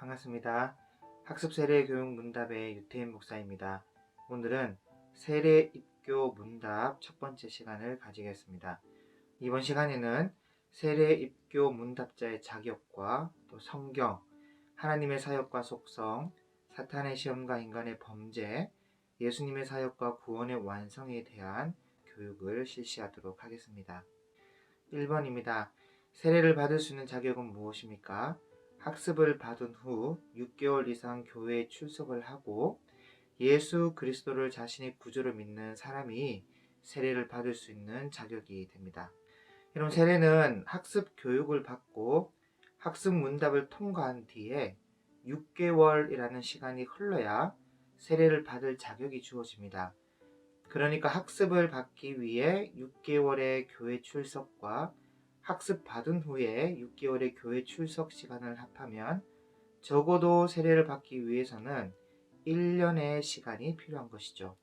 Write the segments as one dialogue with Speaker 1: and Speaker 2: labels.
Speaker 1: 반갑습니다. 학습 세례 교육 문답의 유태인 목사입니다. 오늘은 세례 입교 문답 첫 번째 시간을 가지겠습니다. 이번 시간에는 세례 입교 문답자의 자격과 또 성경, 하나님의 사역과 속성, 사탄의 시험과 인간의 범죄, 예수님의 사역과 구원의 완성에 대한 교육을 실시하도록 하겠습니다. 1번입니다. 세례를 받을 수 있는 자격은 무엇입니까? 학습을 받은 후 6개월 이상 교회에 출석을 하고 예수 그리스도를 자신의 구주로 믿는 사람이 세례를 받을 수 있는 자격이 됩니다. 여러분, 세례는 학습 교육을 받고 학습 문답을 통과한 뒤에 6개월이라는 시간이 흘러야 세례를 받을 자격이 주어집니다. 그러니까 학습을 받기 위해 6개월의 교회 출석과 학습 받은 후에 6개월의 교회 출석 시간을 합하면 적어도 세례를 받기 위해서는 1년의 시간이 필요한 것이죠.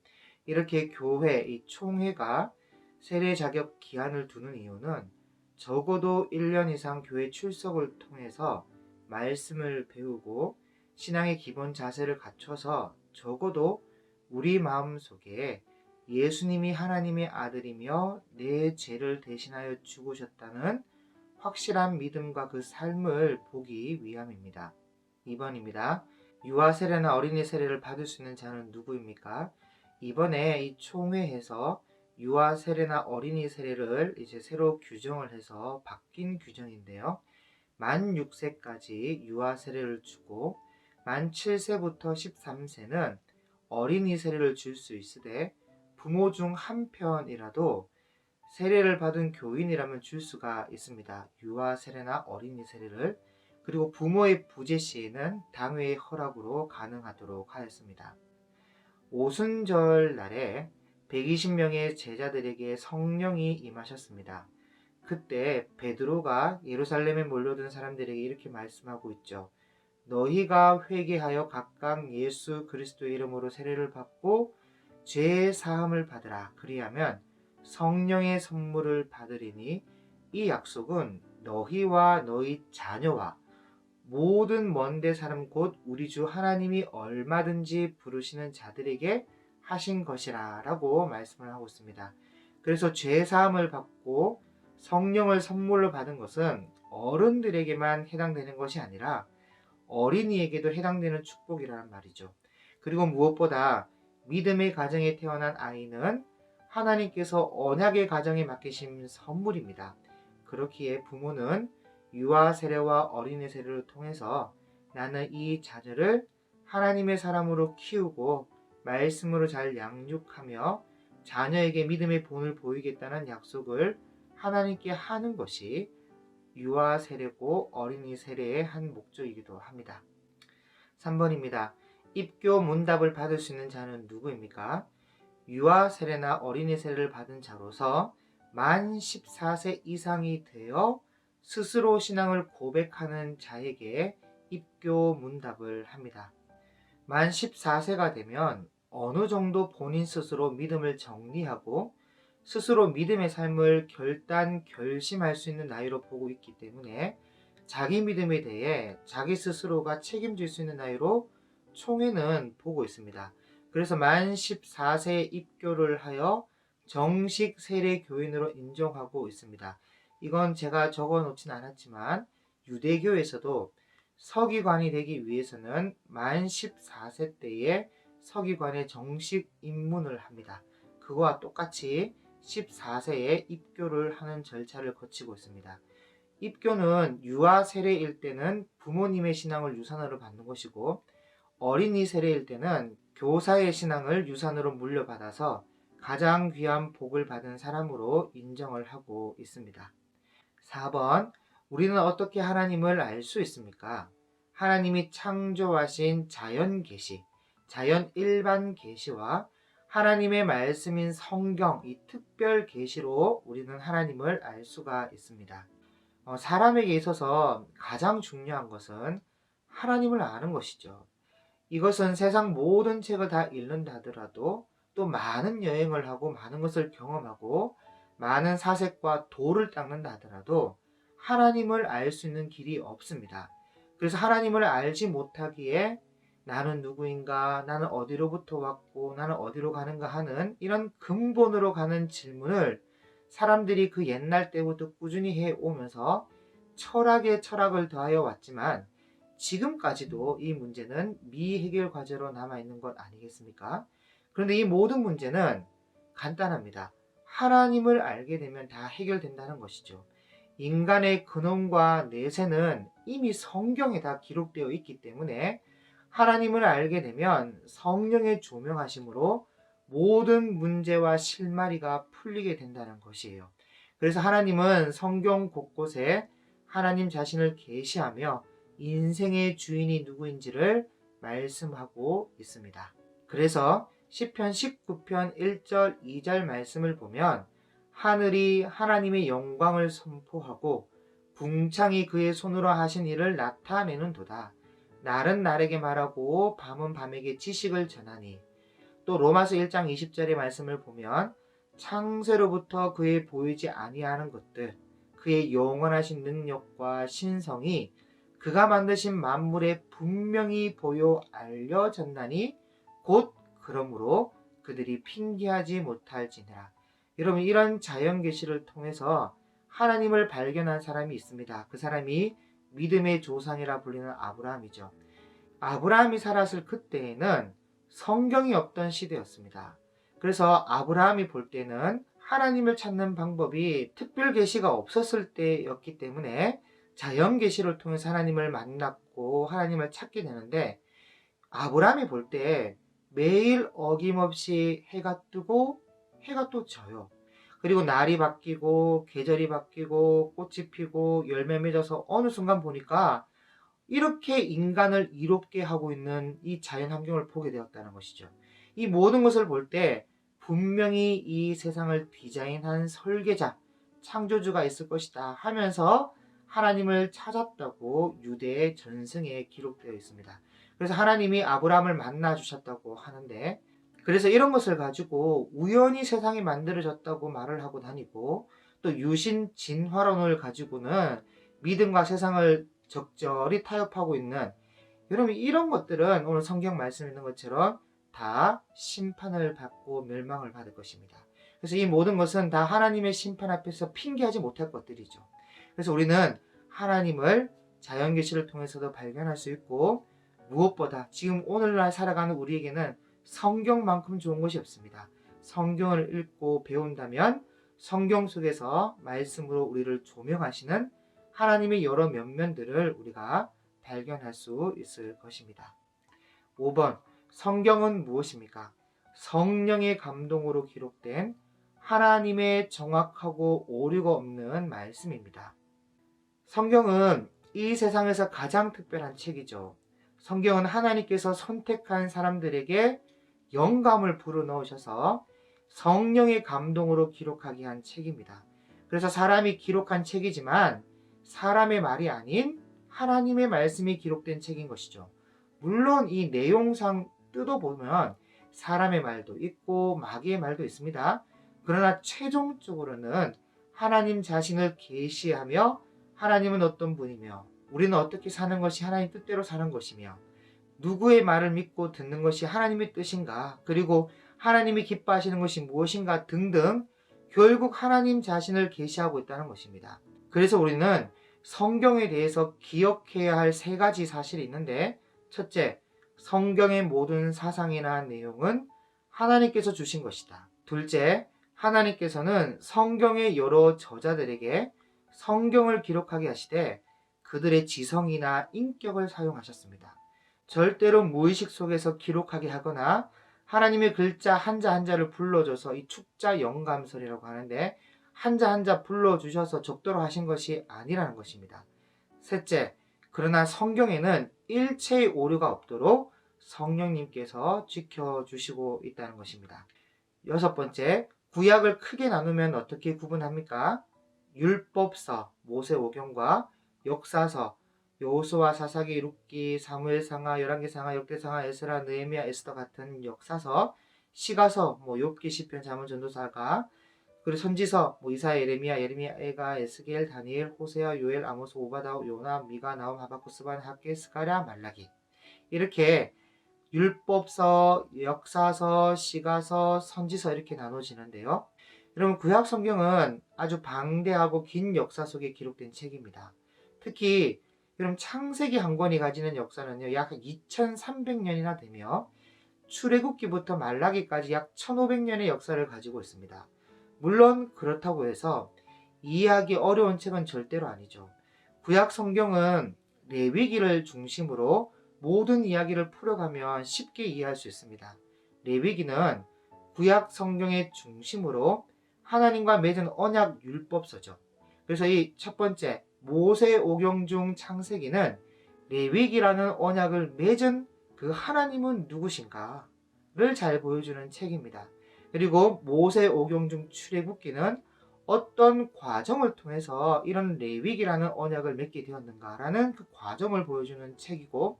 Speaker 1: 이렇게 교회, 이 총회가 세례 자격 기한을 두는 이유는 적어도 1년 이상 교회 출석을 통해서 말씀을 배우고 신앙의 기본 자세를 갖춰서 적어도 우리 마음속에 예수님이 하나님의 아들이며 내 죄를 대신하여 죽으셨다는 확실한 믿음과 그 삶을 보기 위함입니다. 2번입니다. 유아 세례나 어린이 세례를 받을 수 있는 자는 누구입니까? 이번에 이 총회에서 유아 세례나 어린이 세례를 이제 새로 규정을 해서 바뀐 규정인데요. 만 6세까지 유아 세례를 주고 만 7세부터 13세는 어린이 세례를 줄 수 있으되 부모 중 한 편이라도 세례를 받은 교인이라면 줄 수가 있습니다. 유아 세례나 어린이 세례를. 그리고 부모의 부재 시에는 당회의 허락으로 가능하도록 하였습니다. 오순절 날에 120명의 제자들에게 성령이 임하셨습니다. 그때 베드로가 예루살렘에 몰려든 사람들에게 이렇게 말씀하고 있죠. 너희가 회개하여 각각 예수 그리스도의 이름으로 세례를 받고 죄의 사함을 받으라. 그리하면 성령의 선물을 받으리니 이 약속은 너희와 너희 자녀와 모든 먼데 사람 곧 우리 주 하나님이 얼마든지 부르시는 자들에게 하신 것이라 라고 말씀을 하고 있습니다. 그래서 죄 사함을 받고 성령을 선물로 받은 것은 어른들에게만 해당되는 것이 아니라 어린이에게도 해당되는 축복이라는 말이죠. 그리고 무엇보다 믿음의 가정에 태어난 아이는 하나님께서 언약의 가정에 맡기신 선물입니다. 그렇기에 부모는 유아 세례와 어린이 세례를 통해서 나는 이 자녀를 하나님의 사람으로 키우고 말씀으로 잘 양육하며 자녀에게 믿음의 본을 보이겠다는 약속을 하나님께 하는 것이 유아 세례고 어린이 세례의 한 목적이기도 합니다. 3번입니다. 입교 문답을 받을 수 있는 자는 누구입니까? 유아 세례나 어린이 세례를 받은 자로서 만 14세 이상이 되어 스스로 신앙을 고백하는 자에게 입교 문답을 합니다. 만 14세가 되면 어느 정도 본인 스스로 믿음을 정리하고 스스로 믿음의 삶을 결심할 수 있는 나이로 보고 있기 때문에 자기 믿음에 대해 자기 스스로가 책임질 수 있는 나이로 총회는 보고 있습니다. 그래서 만 14세 입교를 하여 정식 세례 교인으로 인정하고 있습니다. 이건 제가 적어 놓진 않았지만 유대교에서도 서기관이 되기 위해서는 만 14세 때에 서기관의 정식 입문을 합니다. 그거와 똑같이 14세에 입교를 하는 절차를 거치고 있습니다. 입교는 유아 세례일 때는 부모님의 신앙을 유산으로 받는 것이고 어린이 세례일 때는 교사의 신앙을 유산으로 물려받아서 가장 귀한 복을 받은 사람으로 인정을 하고 있습니다. 4번, 우리는 어떻게 하나님을 알 수 있습니까? 하나님이 창조하신 자연 계시, 자연 일반 계시와 하나님의 말씀인 성경, 이 특별 계시로 우리는 하나님을 알 수가 있습니다. 사람에게 있어서 가장 중요한 것은 하나님을 아는 것이죠. 이것은 세상 모든 책을 다 읽는다 하더라도 또 많은 여행을 하고 많은 것을 경험하고 많은 사색과 도를 닦는다 하더라도 하나님을 알 수 있는 길이 없습니다. 그래서 하나님을 알지 못하기에 나는 누구인가, 나는 어디로부터 왔고, 나는 어디로 가는가 하는 이런 근본으로 가는 질문을 사람들이 그 옛날 때부터 꾸준히 해오면서 철학에 철학을 더하여 왔지만 지금까지도 이 문제는 미해결 과제로 남아있는 것 아니겠습니까? 그런데 이 모든 문제는 간단합니다. 하나님을 알게 되면 다 해결된다는 것이죠. 인간의 근원과 내세는 이미 성경에 다 기록되어 있기 때문에 하나님을 알게 되면 성령의 조명하심으로 모든 문제와 실마리가 풀리게 된다는 것이에요. 그래서 하나님은 성경 곳곳에 하나님 자신을 계시하며 인생의 주인이 누구인지를 말씀하고 있습니다. 그래서 시편 19편 1절 2절 말씀을 보면 하늘이 하나님의 영광을 선포하고 궁창이 그의 손으로 하신 일을 나타내는도다. 날은 날에게 말하고 밤은 밤에게 지식을 전하니. 또 로마서 1장 20절의 말씀을 보면 창세로부터 그의 보이지 아니하는 것들, 그의 영원하신 능력과 신성이 그가 만드신 만물에 분명히 보여 알려졌나니 곧 그러므로 그들이 핑계하지 못할지니라. 여러분, 이런 자연 계시를 통해서 하나님을 발견한 사람이 있습니다. 그 사람이 믿음의 조상이라 불리는 아브라함이죠. 아브라함이 살았을 그때에는 성경이 없던 시대였습니다. 그래서 아브라함이 볼 때는 하나님을 찾는 방법이 특별 계시가 없었을 때였기 때문에 자연 계시를 통해서 하나님을 만났고 하나님을 찾게 되는데, 아브라함이 볼 때 매일 어김없이 해가 뜨고 해가 또 져요. 그리고 날이 바뀌고 계절이 바뀌고 꽃이 피고 열매 맺어서 어느 순간 보니까 이렇게 인간을 이롭게 하고 있는 이 자연 환경을 보게 되었다는 것이죠. 이 모든 것을 볼 때 분명히 이 세상을 디자인한 설계자, 창조주가 있을 것이다 하면서 하나님을 찾았다고 유대의 전승에 기록되어 있습니다. 그래서 하나님이 아브라함을 만나 주셨다고 하는데, 그래서 이런 것을 가지고 우연히 세상이 만들어졌다고 말을 하고 다니고, 또 유신 진화론을 가지고는 믿음과 세상을 적절히 타협하고 있는, 여러분, 이런 것들은 오늘 성경 말씀에 있는 것처럼 다 심판을 받고 멸망을 받을 것입니다. 그래서 이 모든 것은 다 하나님의 심판 앞에서 핑계하지 못할 것들이죠. 그래서 우리는 하나님을 자연 계시를 통해서도 발견할 수 있고, 무엇보다 지금 오늘날 살아가는 우리에게는 성경만큼 좋은 것이 없습니다. 성경을 읽고 배운다면 성경 속에서 말씀으로 우리를 조명하시는 하나님의 여러 면면들을 우리가 발견할 수 있을 것입니다. 5번, 성경은 무엇입니까? 성령의 감동으로 기록된 하나님의 정확하고 오류가 없는 말씀입니다. 성경은 이 세상에서 가장 특별한 책이죠. 성경은 하나님께서 선택한 사람들에게 영감을 불어넣으셔서 성령의 감동으로 기록하게 한 책입니다. 그래서 사람이 기록한 책이지만 사람의 말이 아닌 하나님의 말씀이 기록된 책인 것이죠. 물론 이 내용상 뜯어보면 사람의 말도 있고 마귀의 말도 있습니다. 그러나 최종적으로는 하나님 자신을 계시하며 하나님은 어떤 분이며 우리는 어떻게 사는 것이 하나님 뜻대로 사는 것이며 누구의 말을 믿고 듣는 것이 하나님의 뜻인가, 그리고 하나님이 기뻐하시는 것이 무엇인가 등등 결국 하나님 자신을 계시하고 있다는 것입니다. 그래서 우리는 성경에 대해서 기억해야 할 3가지 사실이 있는데, 첫째, 성경의 모든 사상이나 내용은 하나님께서 주신 것이다. 둘째, 하나님께서는 성경의 여러 저자들에게 성경을 기록하게 하시되 그들의 지성이나 인격을 사용하셨습니다. 절대로 무의식 속에서 기록하게 하거나 하나님의 글자 한자 한자를 불러줘서 이 축자 영감설이라고 하는데 한자 한자 불러주셔서 적도록 하신 것이 아니라는 것입니다. 셋째, 그러나 성경에는 일체의 오류가 없도록 성령님께서 지켜주시고 있다는 것입니다. 6번째, 구약을 크게 나누면 어떻게 구분합니까? 율법서, 모세오경과 역사서, 여호수아, 사사기, 룻기, 사무엘상하, 열왕기상하, 역대상하, 에스라, 느헤미야, 에스더 같은 역사서, 시가서, 욥기, 시편, 잠언, 전도서가, 그리고 선지서 이사야, 예레미야, 에스겔, 다니엘, 호세아, 요엘, 아모스, 오바다오, 요나, 미가, 나움, 하박국, 스반, 학개, 스가랴, 말라기. 이렇게 율법서, 역사서, 시가서, 선지서 이렇게 나눠지는데요. 여러분 구약 성경은 아주 방대하고 긴 역사 속에 기록된 책입니다. 특히 여러분 창세기 한 권이 가지는 역사는요 약 2300년이나 되며 출애굽기부터 말라기까지 약 1500년의 역사를 가지고 있습니다. 물론 그렇다고 해서 이해하기 어려운 책은 절대로 아니죠. 구약 성경은 레위기를 중심으로 모든 이야기를 풀어가면 쉽게 이해할 수 있습니다. 레위기는 구약 성경의 중심으로 하나님과 맺은 언약 율법서죠. 그래서 이 첫 번째 모세 오경 중 창세기는 레위기라는 언약을 맺은 그 하나님은 누구신가를 잘 보여주는 책입니다. 그리고 모세 오경 중 출애굽기는 어떤 과정을 통해서 이런 레위기라는 언약을 맺게 되었는가라는 그 과정을 보여주는 책이고,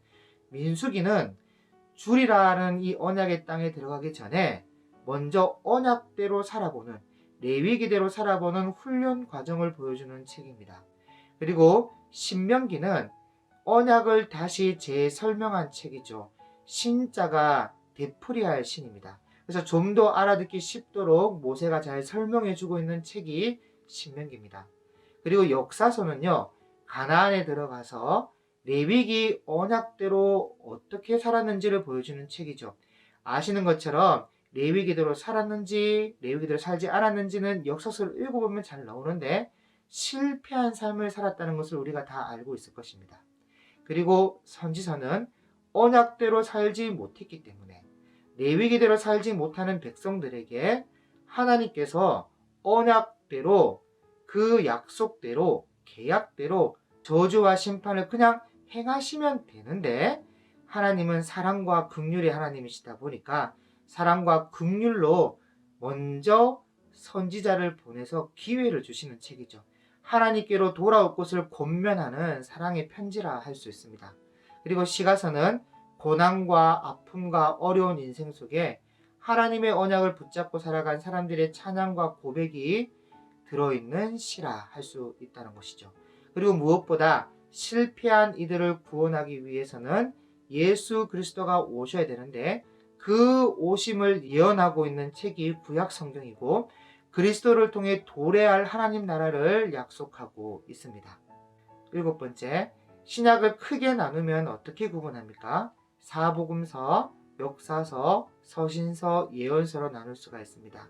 Speaker 1: 민수기는 줄이라는 이 언약의 땅에 들어가기 전에 먼저 언약대로 살아보는, 레위기대로 살아보는 훈련 과정을 보여주는 책입니다. 그리고 신명기는 언약을 다시 재설명한 책이죠. 신자가 되풀이할 신입니다. 그래서 좀 더 알아듣기 쉽도록 모세가 잘 설명해주고 있는 책이 신명기입니다. 그리고 역사서는요, 가나안에 들어가서 레위기 언약대로 어떻게 살았는지를 보여주는 책이죠. 아시는 것처럼 레위기대로 살았는지 레위기대로 살지 않았는지는 역사서를 읽어보면 잘 나오는데 실패한 삶을 살았다는 것을 우리가 다 알고 있을 것입니다. 그리고 선지서는 언약대로 살지 못했기 때문에 레위기대로 살지 못하는 백성들에게 하나님께서 언약대로 그 약속대로 계약대로 저주와 심판을 그냥 행하시면 되는데, 하나님은 사랑과 긍휼의 하나님이시다 보니까 사랑과 긍휼로 먼저 선지자를 보내서 기회를 주시는 책이죠. 하나님께로 돌아올 것을 권면하는 사랑의 편지라 할 수 있습니다. 그리고 시가서는 고난과 아픔과 어려운 인생 속에 하나님의 언약을 붙잡고 살아간 사람들의 찬양과 고백이 들어있는 시라 할 수 있다는 것이죠. 그리고 무엇보다 실패한 이들을 구원하기 위해서는 예수 그리스도가 오셔야 되는데 그 오심을 예언하고 있는 책이 구약 성경이고, 그리스도를 통해 도래할 하나님 나라를 약속하고 있습니다. 일곱 번째, 신약을 크게 나누면 어떻게 구분합니까? 사복음서, 역사서, 서신서, 예언서로 나눌 수가 있습니다.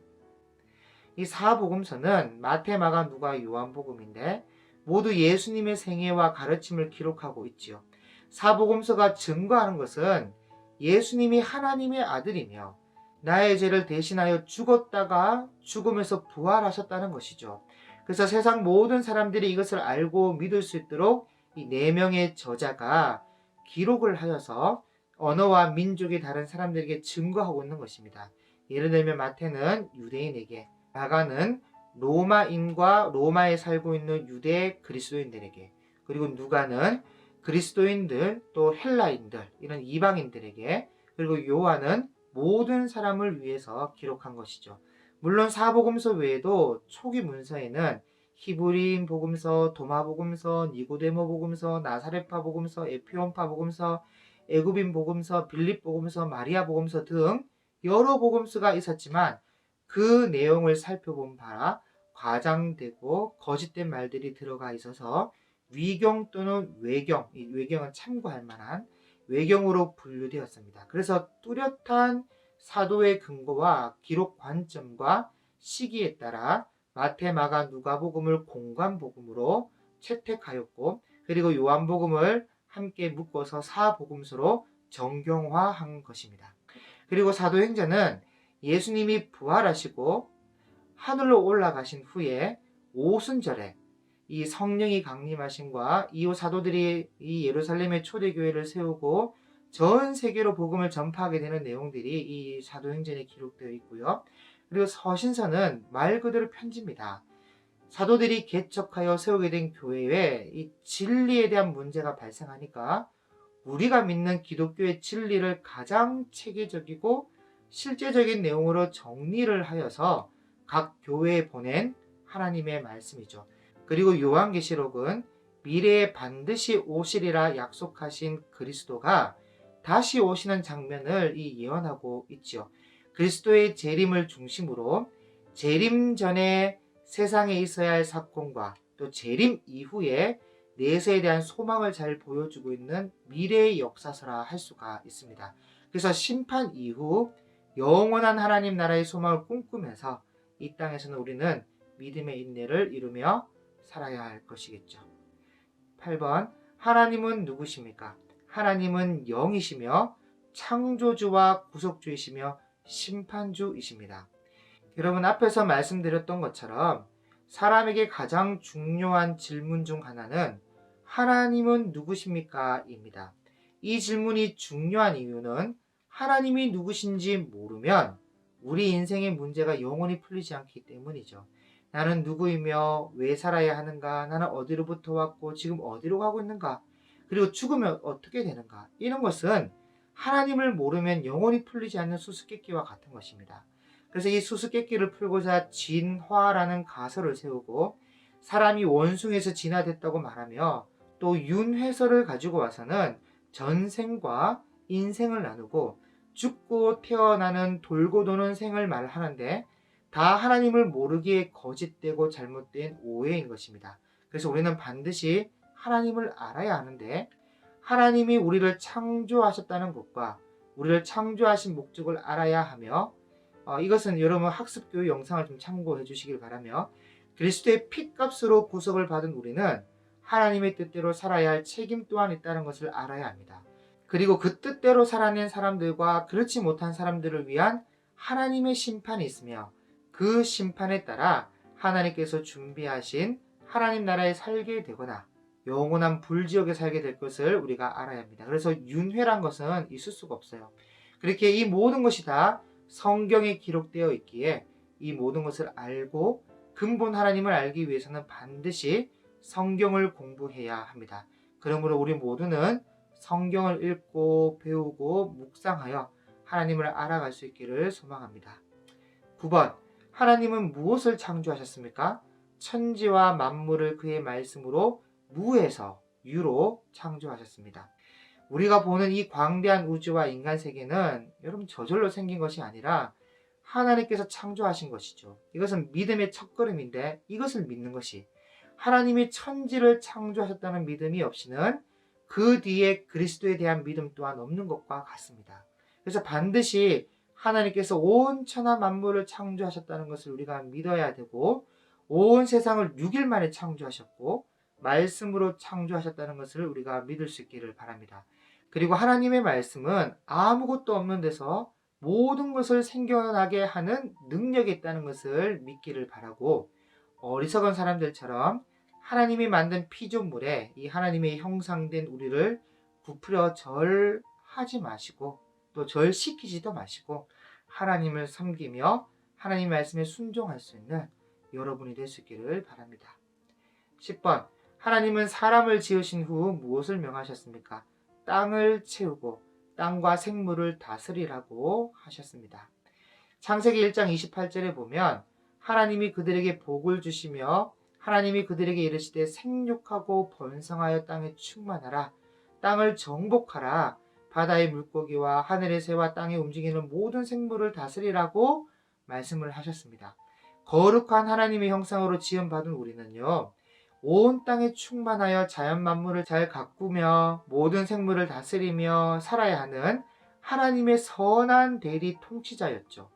Speaker 1: 이 사복음서는 마태, 마가, 누가, 요한복음인데 모두 예수님의 생애와 가르침을 기록하고 있지요. 사복음서가 증거하는 것은 예수님이 하나님의 아들이며 나의 죄를 대신하여 죽었다가 죽음에서 부활하셨다는 것이죠. 그래서 세상 모든 사람들이 이것을 알고 믿을 수 있도록 이 4명의 저자가 기록을 하여서 언어와 민족이 다른 사람들에게 증거하고 있는 것입니다. 예를 들면 마태는 유대인에게, 마가는 로마인과 로마에 살고 있는 유대 그리스도인들에게, 그리고 누가는 그리스도인들 또 헬라인들 이런 이방인들에게, 그리고 요한은 모든 사람을 위해서 기록한 것이죠. 물론 사복음서 외에도 초기 문서에는 히브리인 복음서, 도마 복음서, 니고데모 복음서, 나사렛파 복음서, 에피온파 복음서, 애굽인 복음서, 빌립 복음서, 마리아 복음서 등 여러 복음서가 있었지만 그 내용을 살펴본 바라 과장되고 거짓된 말들이 들어가 있어서 위경 또는 외경, 이 외경은 참고할 만한 외경으로 분류되었습니다. 그래서 뚜렷한 사도의 근거와 기록 관점과 시기에 따라 마태, 마가, 누가복음을 공관복음으로 채택하였고, 그리고 요한복음을 함께 묶어서 사복음서로 정경화한 것입니다. 그리고 사도행전은 예수님이 부활하시고 하늘로 올라가신 후에 오순절에 이 성령이 강림하심과 이후 사도들이 이 예루살렘의 초대교회를 세우고 전 세계로 복음을 전파하게 되는 내용들이 이 사도행전에 기록되어 있고요. 그리고 서신서는 말 그대로 편지입니다. 사도들이 개척하여 세우게 된 교회에 이 진리에 대한 문제가 발생하니까 우리가 믿는 기독교의 진리를 가장 체계적이고 실제적인 내용으로 정리를 하여서 각 교회에 보낸 하나님의 말씀이죠. 그리고 요한계시록은 미래에 반드시 오시리라 약속하신 그리스도가 다시 오시는 장면을 예언하고 있지요. 그리스도의 재림을 중심으로 재림 전에 세상에 있어야 할 사건과 또 재림 이후에 내세에 대한 소망을 잘 보여주고 있는 미래의 역사서라 할 수가 있습니다. 그래서 심판 이후 영원한 하나님 나라의 소망을 꿈꾸면서 이 땅에서는 우리는 믿음의 인내를 이루며 살아야 할 것이겠죠. 8번, 하나님은 누구십니까? 하나님은 영이시며 창조주와 구속주이시며 심판주이십니다. 여러분, 앞에서 말씀드렸던 것처럼 사람에게 가장 중요한 질문 중 하나는 하나님은 누구십니까? 입니다. 이 질문이 중요한 이유는 하나님이 누구신지 모르면 우리 인생의 문제가 영원히 풀리지 않기 때문이죠. 나는 누구이며 왜 살아야 하는가? 나는 어디로부터 왔고 지금 어디로 가고 있는가? 그리고 죽으면 어떻게 되는가? 이런 것은 하나님을 모르면 영원히 풀리지 않는 수수께끼와 같은 것입니다. 그래서 이 수수께끼를 풀고자 진화라는 가설을 세우고 사람이 원숭이에서 진화됐다고 말하며 또 윤회설을 가지고 와서는 전생과 인생을 나누고 죽고 태어나는 돌고 도는 생을 말하는데 다 하나님을 모르기에 거짓되고 잘못된 오해인 것입니다. 그래서 우리는 반드시 하나님을 알아야 하는데 하나님이 우리를 창조하셨다는 것과 우리를 창조하신 목적을 알아야 하며 이것은 여러분 학습교육 영상을 좀 참고해 주시길 바라며 그리스도의 피값으로 구속을 받은 우리는 하나님의 뜻대로 살아야 할 책임 또한 있다는 것을 알아야 합니다. 그리고 그 뜻대로 살아낸 사람들과 그렇지 못한 사람들을 위한 하나님의 심판이 있으며 그 심판에 따라 하나님께서 준비하신 하나님 나라에 살게 되거나 영원한 불지역에 살게 될 것을 우리가 알아야 합니다. 그래서 윤회란 것은 있을 수가 없어요. 그렇게 이 모든 것이 다 성경에 기록되어 있기에 이 모든 것을 알고 근본 하나님을 알기 위해서는 반드시 성경을 공부해야 합니다. 그러므로 우리 모두는 성경을 읽고 배우고 묵상하여 하나님을 알아갈 수 있기를 소망합니다. 9번, 하나님은 무엇을 창조하셨습니까? 천지와 만물을 그의 말씀으로 무에서 유로 창조하셨습니다. 우리가 보는 이 광대한 우주와 인간 세계는 여러분 저절로 생긴 것이 아니라 하나님께서 창조하신 것이죠. 이것은 믿음의 첫걸음인데 이것을 믿는 것이 하나님이 천지를 창조하셨다는 믿음이 없이는 그 뒤에 그리스도에 대한 믿음 또한 없는 것과 같습니다. 그래서 반드시 하나님께서 온 천하 만물을 창조하셨다는 것을 우리가 믿어야 되고 온 세상을 6일 만에 창조하셨고 말씀으로 창조하셨다는 것을 우리가 믿을 수 있기를 바랍니다. 그리고 하나님의 말씀은 아무것도 없는 데서 모든 것을 생겨나게 하는 능력이 있다는 것을 믿기를 바라고 어리석은 사람들처럼 하나님이 만든 피조물에 이 하나님의 형상된 우리를 부풀여 절하지 마시고 또 절시키지도 마시고 하나님을 섬기며 하나님 말씀에 순종할 수 있는 여러분이 될 수 있기를 바랍니다. 10번, 하나님은 사람을 지으신 후 무엇을 명하셨습니까? 땅을 채우고 땅과 생물을 다스리라고 하셨습니다. 창세기 1장 28절에 보면 하나님이 그들에게 복을 주시며 하나님이 그들에게 이르시되 생육하고 번성하여 땅에 충만하라 땅을 정복하라 바다의 물고기와 하늘의 새와 땅에 움직이는 모든 생물을 다스리라고 말씀을 하셨습니다. 거룩한 하나님의 형상으로 지음받은 우리는요 온 땅에 충만하여 자연 만물을 잘 가꾸며 모든 생물을 다스리며 살아야 하는 하나님의 선한 대리 통치자였죠.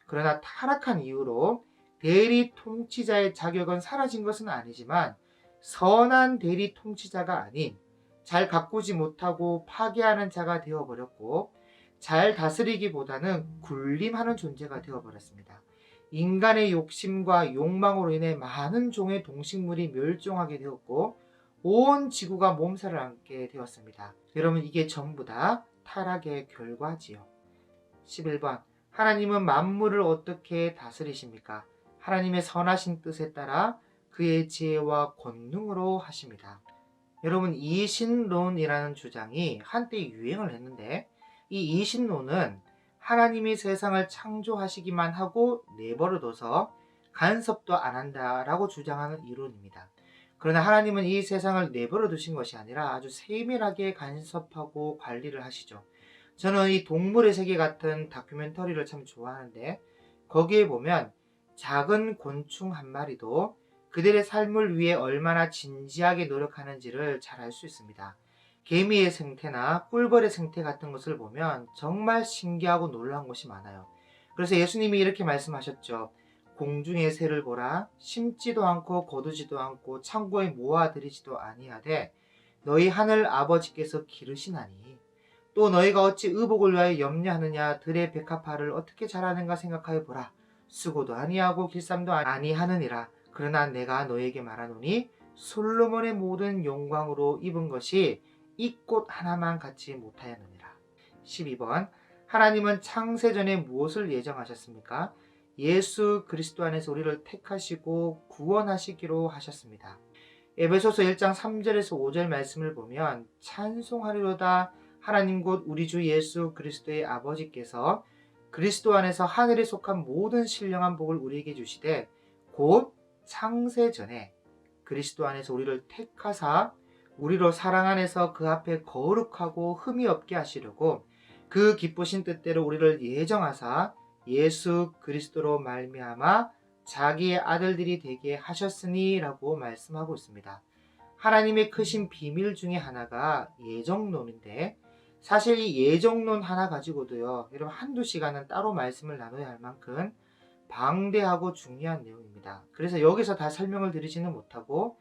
Speaker 1: 그러나 타락한 이후로 대리 통치자의 자격은 사라진 것은 아니지만 선한 대리 통치자가 아닌 잘 가꾸지 못하고 파괴하는 자가 되어버렸고 잘 다스리기보다는 군림하는 존재가 되어버렸습니다. 인간의 욕심과 욕망으로 인해 많은 종의 동식물이 멸종하게 되었고 온 지구가 몸살을 앓게 되었습니다. 여러분 이게 전부 다 타락의 결과지요. 11번, 하나님은 만물을 어떻게 다스리십니까? 하나님의 선하신 뜻에 따라 그의 지혜와 권능으로 하십니다. 여러분 이신론이라는 주장이 한때 유행을 했는데 이 이신론은 하나님이 세상을 창조하시기만 하고 내버려둬서 간섭도 안 한다라고 주장하는 이론입니다. 그러나 하나님은 이 세상을 내버려 두신 것이 아니라 아주 세밀하게 간섭하고 관리를 하시죠. 저는 이 동물의 세계 같은 다큐멘터리를 참 좋아하는데 거기에 보면 작은 곤충 한 마리도 그들의 삶을 위해 얼마나 진지하게 노력하는지를 잘 알 수 있습니다. 개미의 생태나 꿀벌의 생태 같은 것을 보면 정말 신기하고 놀라운 것이 많아요. 그래서 예수님이 이렇게 말씀하셨죠. 공중의 새를 보라. 심지도 않고 거두지도 않고 창고에 모아들이지도 아니하되 너희 하늘 아버지께서 기르시나니 또 너희가 어찌 의복을 위하여 염려하느냐. 들의 백합화를 어떻게 자라는가 생각하여 보라. 수고도 아니하고 길쌈도 아니하느니라. 그러나 내가 너희에게 말하노니 솔로몬의 모든 영광으로 입은 것이 이 꽃 하나만 갖지 못하였느니라. 12번 하나님은 창세전에 무엇을 예정하셨습니까? 예수 그리스도 안에서 우리를 택하시고 구원하시기로 하셨습니다. 에베소서 1장 3절에서 5절 말씀을 보면 찬송하리로다 하나님 곧 우리 주 예수 그리스도의 아버지께서 그리스도 안에서 하늘에 속한 모든 신령한 복을 우리에게 주시되 곧 창세전에 그리스도 안에서 우리를 택하사 우리로 사랑 안에서 그 앞에 거룩하고 흠이 없게 하시려고 그 기쁘신 뜻대로 우리를 예정하사 예수 그리스도로 말미암아 자기의 아들들이 되게 하셨으니라고 말씀하고 있습니다. 하나님의 크신 비밀 중에 하나가 예정론인데 사실 이 예정론 하나 가지고도요, 여러분 한두 시간은 따로 말씀을 나눠야 할 만큼 방대하고 중요한 내용입니다. 그래서 여기서 다 설명을 드리지는 못하고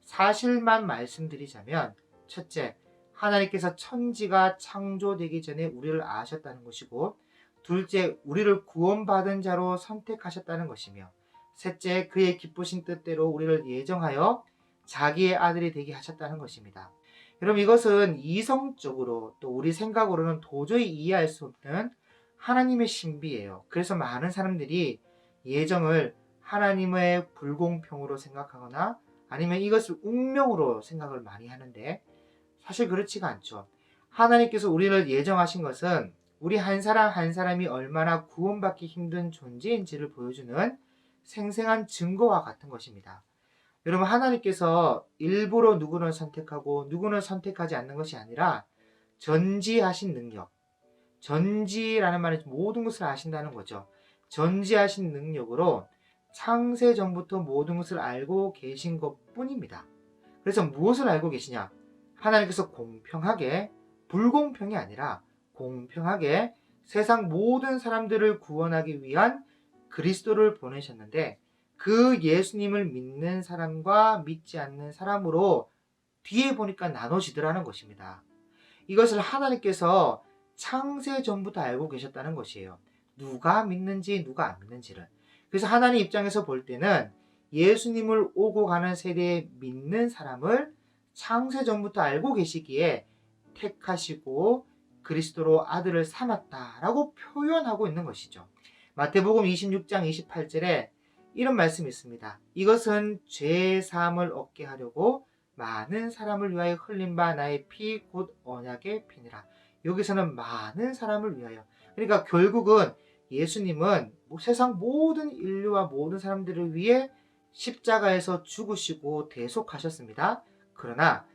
Speaker 1: 사실만 말씀드리자면 첫째, 하나님께서 천지가 창조되기 전에 우리를 아셨다는 것이고 둘째, 우리를 구원받은 자로 선택하셨다는 것이며 셋째, 그의 기쁘신 뜻대로 우리를 예정하여 자기의 아들이 되게 하셨다는 것입니다. 여러분 이것은 이성적으로 또 우리 생각으로는 도저히 이해할 수 없는 하나님의 신비예요. 그래서 많은 사람들이 예정을 하나님의 불공평으로 생각하거나 아니면 이것을 운명으로 생각을 많이 하는데 사실 그렇지가 않죠. 하나님께서 우리를 예정하신 것은 우리 한 사람 한 사람이 얼마나 구원받기 힘든 존재인지를 보여주는 생생한 증거와 같은 것입니다. 여러분 하나님께서 일부러 누구를 선택하고 누구는 선택하지 않는 것이 아니라 전지하신 능력, 전지라는 말은 모든 것을 아신다는 거죠. 전지하신 능력으로 창세 전부터 모든 것을 알고 계신 것뿐입니다. 그래서 무엇을 알고 계시냐? 하나님께서 공평하게, 불공평이 아니라 공평하게 세상 모든 사람들을 구원하기 위한 그리스도를 보내셨는데 그 예수님을 믿는 사람과 믿지 않는 사람으로 뒤에 보니까 나눠지더라는 것입니다. 이것을 하나님께서 창세 전부터 알고 계셨다는 것이에요. 누가 믿는지 누가 안 믿는지를. 그래서 하나님 입장에서 볼 때는 예수님을 오고 가는 세대에 믿는 사람을 창세 전부터 알고 계시기에 택하시고 그리스도로 아들을 삼았다라고 표현하고 있는 것이죠. 마태복음 26장 28절에 이런 말씀이 있습니다. 이것은 죄 사함을 얻게 하려고 많은 사람을 위하여 흘린 바 나의 피 곧 언약의 피니라. 여기서는 많은 사람을 위하여. 그러니까 결국은 예수님은 세상 모든 인류와 모든 사람들을 위해 십자가에서 죽으시고 대속하셨습니다. 그러나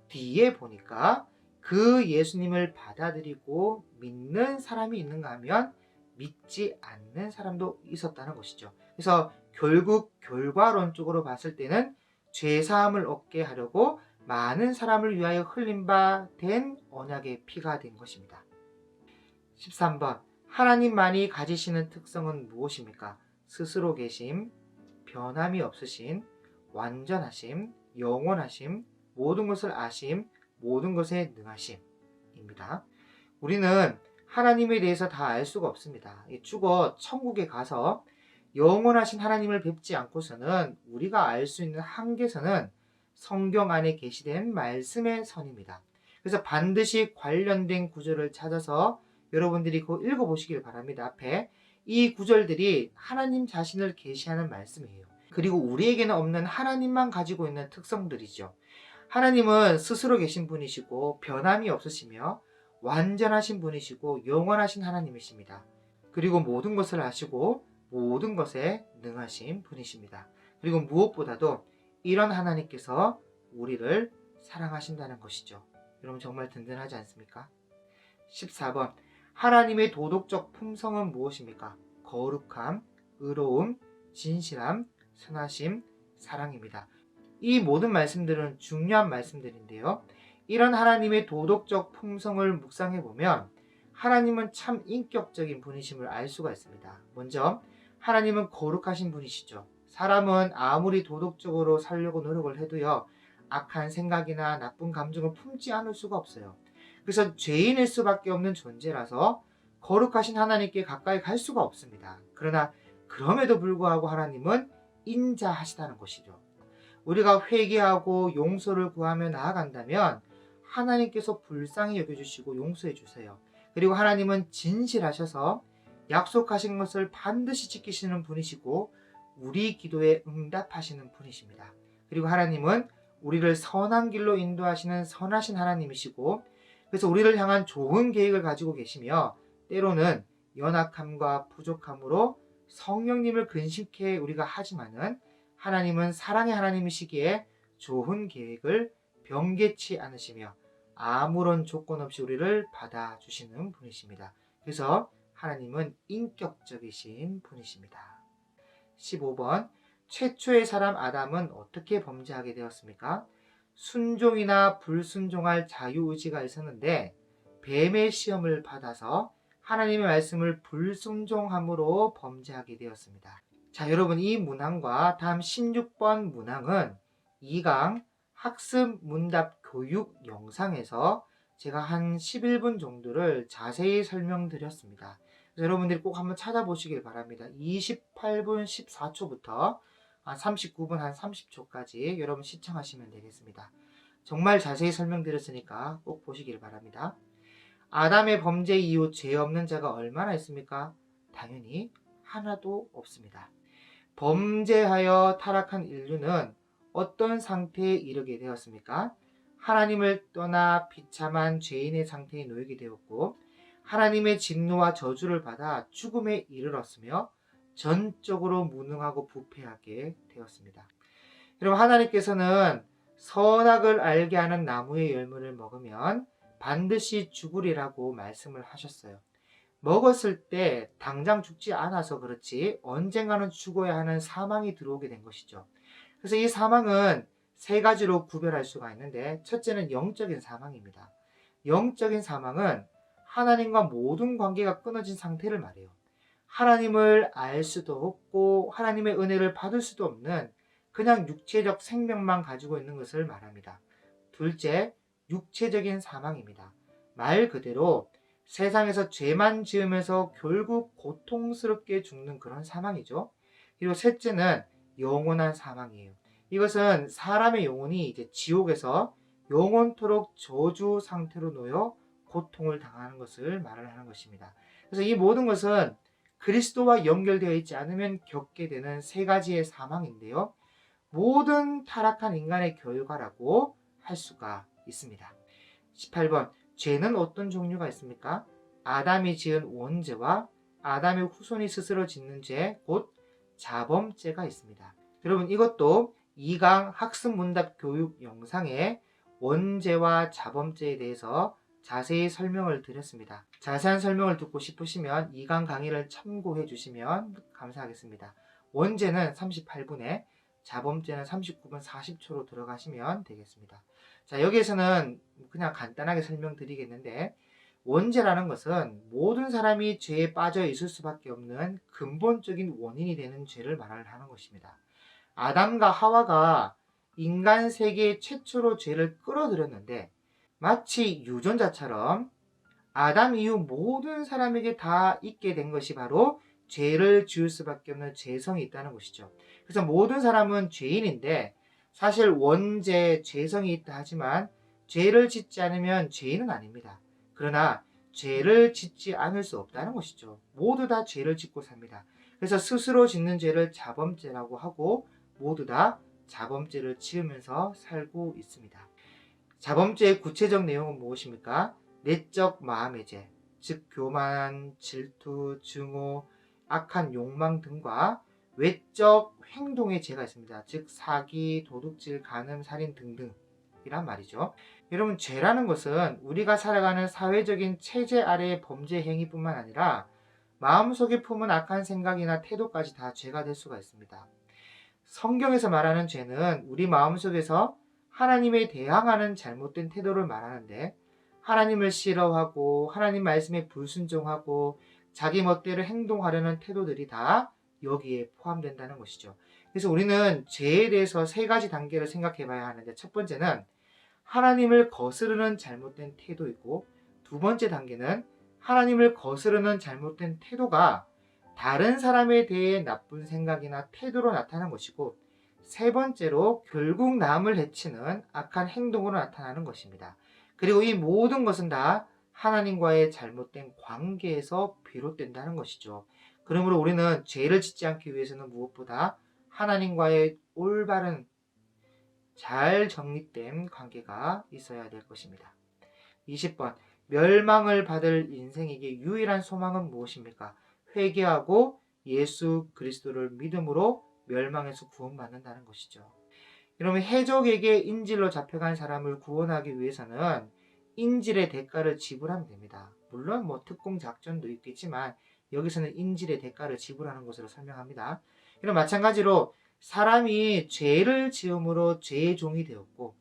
Speaker 1: 뒤에 보니까 그 예수님을 받아들이고 믿는 사람이 있는가 하면 믿지 않는 사람도 있었다는 것이죠. 그래서 결국 결과론적으로 봤을 때는 죄사함을 얻게 하려고 많은 사람을 위하여 흘린 바 된 언약의 피가 된 것입니다. 13번 하나님만이 가지시는 특성은 무엇입니까? 스스로 계심, 변함이 없으신, 완전하심, 영원하심, 모든 것을 아심, 모든 것에 능하심입니다. 우리는 하나님에 대해서 다 알 수가 없습니다. 죽어 천국에 가서 영원하신 하나님을 뵙지 않고서는 우리가 알 수 있는 한계선은 성경 안에 게시된 말씀의 선입니다. 그래서 반드시 관련된 구절을 찾아서 여러분들이 그거 읽어보시길 바랍니다. 앞에 이 구절들이 하나님 자신을 계시하는 말씀이에요. 그리고 우리에게는 없는 하나님만 가지고 있는 특성들이죠. 하나님은 스스로 계신 분이시고 변함이 없으시며 완전하신 분이시고 영원하신 하나님이십니다. 그리고 모든 것을 아시고 모든 것에 능하신 분이십니다. 그리고 무엇보다도 이런 하나님께서 우리를 사랑하신다는 것이죠. 여러분 정말 든든하지 않습니까? 14번 하나님의 도덕적 품성은 무엇입니까? 거룩함, 의로움, 진실함, 선하심, 사랑입니다. 이 모든 말씀들은 중요한 말씀들인데요. 이런 하나님의 도덕적 품성을 묵상해 보면 하나님은 참 인격적인 분이심을 알 수가 있습니다. 먼저 하나님은 거룩하신 분이시죠. 사람은 아무리 도덕적으로 살려고 노력을 해도요, 악한 생각이나 나쁜 감정을 품지 않을 수가 없어요. 그래서 죄인일 수밖에 없는 존재라서 거룩하신 하나님께 가까이 갈 수가 없습니다. 그러나 그럼에도 불구하고 하나님은 인자하시다는 것이죠. 우리가 회개하고 용서를 구하며 나아간다면 하나님께서 불쌍히 여겨주시고 용서해 주세요. 그리고 하나님은 진실하셔서 약속하신 것을 반드시 지키시는 분이시고 우리 기도에 응답하시는 분이십니다. 그리고 하나님은 우리를 선한 길로 인도하시는 선하신 하나님이시고 그래서 우리를 향한 좋은 계획을 가지고 계시며 때로는 연약함과 부족함으로 성령님을 근심케 우리가 하지만은 하나님은 사랑의 하나님이시기에 좋은 계획을 변개치 않으시며 아무런 조건 없이 우리를 받아주시는 분이십니다. 그래서 하나님은 인격적이신 분이십니다. 15번 최초의 사람 아담은 어떻게 범죄하게 되었습니까? 순종이나 불순종할 자유의지가 있었는데 뱀의 시험을 받아서 하나님의 말씀을 불순종함으로 범죄하게 되었습니다. 자, 여러분 이 문항과 다음 16번 문항은 2강 학습 문답 교육 영상에서 제가 한 11분 정도를 자세히 설명드렸습니다. 여러분들이 꼭 한번 찾아보시길 바랍니다. 28분 14초부터 39분 한 30초까지 여러분 시청하시면 되겠습니다. 정말 자세히 설명드렸으니까 꼭 보시길 바랍니다. 아담의 범죄 이후 죄 없는 자가 얼마나 있습니까? 당연히 하나도 없습니다. 범죄하여 타락한 인류는 어떤 상태에 이르게 되었습니까? 하나님을 떠나 비참한 죄인의 상태에 놓이게 되었고 하나님의 진노와 저주를 받아 죽음에 이르렀으며 전적으로 무능하고 부패하게 되었습니다. 여러분 하나님께서는 선악을 알게 하는 나무의 열매를 먹으면 반드시 죽으리라고 말씀을 하셨어요. 먹었을 때 당장 죽지 않아서 그렇지 언젠가는 죽어야 하는 사망이 들어오게 된 것이죠. 그래서 이 사망은 세 가지로 구별할 수가 있는데 첫째는 영적인 사망입니다. 영적인 사망은 하나님과 모든 관계가 끊어진 상태를 말해요. 하나님을 알 수도 없고 하나님의 은혜를 받을 수도 없는 그냥 육체적 생명만 가지고 있는 것을 말합니다. 둘째, 육체적인 사망입니다. 말 그대로 세상에서 죄만 지으면서 결국 고통스럽게 죽는 그런 사망이죠. 그리고 셋째는 영원한 사망이에요. 이것은 사람의 영혼이 이제 지옥에서 영원토록 저주 상태로 놓여 고통을 당하는 것을 말을 하는 것입니다. 그래서 이 모든 것은 그리스도와 연결되어 있지 않으면 겪게 되는 세 가지의 사망인데요. 모든 타락한 인간의 결과라고 할 수가 있습니다. 18번 죄는 어떤 종류가 있습니까? 아담이 지은 원죄와 아담의 후손이 스스로 짓는 죄, 곧 자범죄가 있습니다. 여러분 이것도 2강 학습문답 교육 영상에 원죄와 자범죄에 대해서 자세히 설명을 드렸습니다. 자세한 설명을 듣고 싶으시면 2강 강의를 참고해 주시면 감사하겠습니다. 원죄는 38분에 자범죄는 39분 40초로 들어가시면 되겠습니다. 자, 여기에서는 그냥 간단하게 설명드리겠는데 원죄라는 것은 모든 사람이 죄에 빠져 있을 수밖에 없는 근본적인 원인이 되는 죄를 말하는 것입니다. 아담과 하와가 인간 세계 최초로 죄를 끌어들였는데 마치 유전자처럼 아담 이후 모든 사람에게 다 있게 된 것이 바로 죄를 지을 수밖에 없는 죄성이 있다는 것이죠. 그래서 모든 사람은 죄인인데 사실 원죄, 죄성이 있다 하지만 죄를 짓지 않으면 죄인은 아닙니다. 그러나 죄를 짓지 않을 수 없다는 것이죠. 모두 다 죄를 짓고 삽니다. 그래서 스스로 짓는 죄를 자범죄라고 하고 모두 다 자범죄를 지으면서 살고 있습니다. 자범죄의 구체적 내용은 무엇입니까? 내적 마음의 죄, 즉 교만, 질투, 증오, 악한 욕망 등과 외적 행동의 죄가 있습니다. 즉 사기, 도둑질, 간음, 살인 등등이란 말이죠. 여러분, 죄라는 것은 우리가 살아가는 사회적인 체제 아래의 범죄 행위뿐만 아니라 마음속에 품은 악한 생각이나 태도까지 다 죄가 될 수가 있습니다. 성경에서 말하는 죄는 우리 마음속에서 하나님에 대항하는 잘못된 태도를 말하는데, 하나님을 싫어하고 하나님 말씀에 불순종하고 자기 멋대로 행동하려는 태도들이 다 여기에 포함된다는 것이죠. 그래서 우리는 죄에 대해서 세 가지 단계를 생각해 봐야 하는데, 첫 번째는 하나님을 거스르는 잘못된 태도이고, 두 번째 단계는 하나님을 거스르는 잘못된 태도가 다른 사람에 대해 나쁜 생각이나 태도로 나타나는 것이고, 세 번째로 결국 남을 해치는 악한 행동으로 나타나는 것입니다. 그리고 이 모든 것은 다 하나님과의 잘못된 관계에서 비롯된다는 것이죠. 그러므로 우리는 죄를 짓지 않기 위해서는 무엇보다 하나님과의 올바른 잘 정립된 관계가 있어야 될 것입니다. 20번, 멸망을 받을 인생에게 유일한 소망은 무엇입니까? 회개하고 예수 그리스도를 믿음으로 멸망에서 구원받는다는 것이죠. 그러면 해적에게 인질로 잡혀간 사람을 구원하기 위해서는 인질의 대가를 지불하면 됩니다. 물론 특공 작전도 있겠지만 여기서는 인질의 대가를 지불하는 것으로 설명합니다. 이런 마찬가지로 사람이 죄를 지음으로 죄의 종이 되었고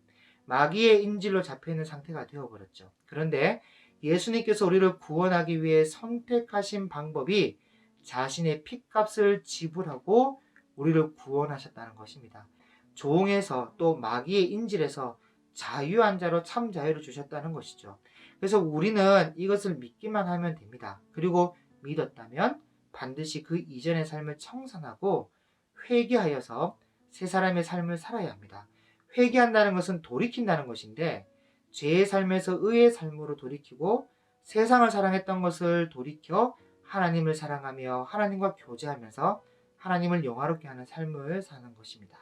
Speaker 1: 마귀의 인질로 잡혀있는 상태가 되어버렸죠. 그런데 예수님께서 우리를 구원하기 위해 선택하신 방법이 자신의 핏값을 지불하고 우리를 구원하셨다는 것입니다. 종에서 또 마귀의 인질에서 자유한 자로 참 자유를 주셨다는 것이죠. 그래서 우리는 이것을 믿기만 하면 됩니다. 그리고 믿었다면 반드시 그 이전의 삶을 청산하고 회개하여서 새 사람의 삶을 살아야 합니다. 회개한다는 것은 돌이킨다는 것인데, 죄의 삶에서 의의 삶으로 돌이키고 세상을 사랑했던 것을 돌이켜 하나님을 사랑하며 하나님과 교제하면서 하나님을 영화롭게 하는 삶을 사는 것입니다.